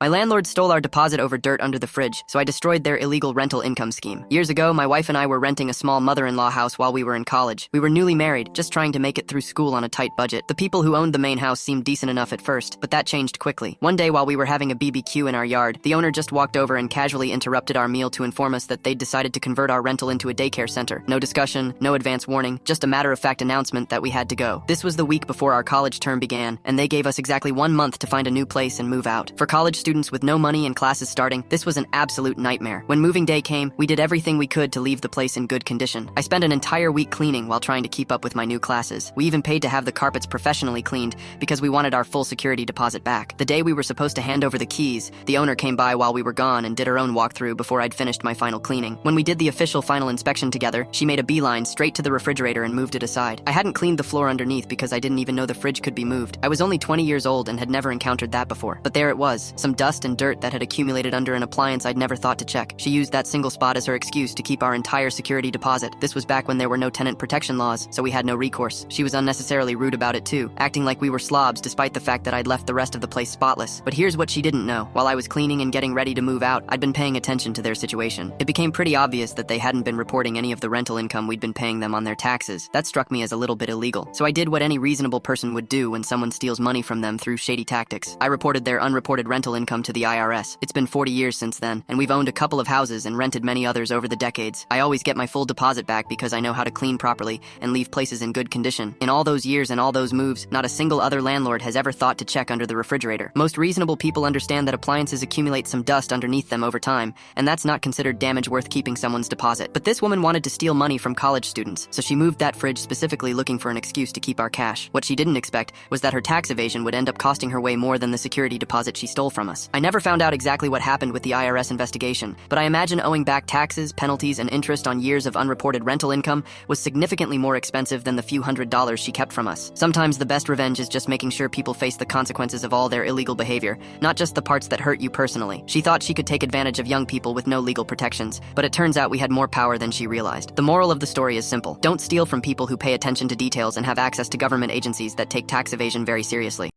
My landlord stole our deposit over dirt under the fridge, so I destroyed their illegal rental income scheme. Years ago, my wife and I were renting a small mother-in-law house while we were in college. We were newly married, just trying to make it through school on a tight budget. The people who owned the main house seemed decent enough at first, but that changed quickly. One day while we were having a BBQ in our yard, the owner just walked over and casually interrupted our meal to inform us that they'd decided to convert our rental into a daycare center. No discussion, no advance warning, just a matter-of-fact announcement that we had to go. This was the week before our college term began, and they gave us exactly 1 month to find a new place and move out. For college students with no money and classes starting, this was an absolute nightmare. When moving day came, we did everything we could to leave the place in good condition. I spent an entire week cleaning while trying to keep up with my new classes. We even paid to have the carpets professionally cleaned because we wanted our full security deposit back. The day we were supposed to hand over the keys, the owner came by while we were gone and did her own walkthrough before I'd finished my final cleaning. When we did the official final inspection together, she made a beeline straight to the refrigerator and moved it aside. I hadn't cleaned the floor underneath because I didn't even know the fridge could be moved. I was only 20 years old and had never encountered that before. But there it was, some dust and dirt that had accumulated under an appliance I'd never thought to check. She used that single spot as her excuse to keep our entire security deposit. This was back when there were no tenant protection laws, so we had no recourse. She was unnecessarily rude about it too, acting like we were slobs despite the fact that I'd left the rest of the place spotless. But here's what she didn't know. While I was cleaning and getting ready to move out, I'd been paying attention to their situation. It became pretty obvious that they hadn't been reporting any of the rental income we'd been paying them on their taxes. That struck me as a little bit illegal. So I did what any reasonable person would do when someone steals money from them through shady tactics. I reported their unreported rental income to the IRS. It's been 40 years since then, and we've owned a couple of houses and rented many others over the decades. I always get my full deposit back because I know how to clean properly and leave places in good condition. In all those years and all those moves, not a single other landlord has ever thought to check under the refrigerator. Most reasonable people understand that appliances accumulate some dust underneath them over time, and that's not considered damage worth keeping someone's deposit. But this woman wanted to steal money from college students, so she moved that fridge specifically looking for an excuse to keep our cash. What she didn't expect was that her tax evasion would end up costing her way more than the security deposit she stole from us. I never found out exactly what happened with the IRS investigation, but I imagine owing back taxes, penalties, and interest on years of unreported rental income was significantly more expensive than the few $100s she kept from us. Sometimes the best revenge is just making sure people face the consequences of all their illegal behavior, not just the parts that hurt you personally. She thought she could take advantage of young people with no legal protections, but it turns out we had more power than she realized. The moral of the story is simple. Don't steal from people who pay attention to details and have access to government agencies that take tax evasion very seriously.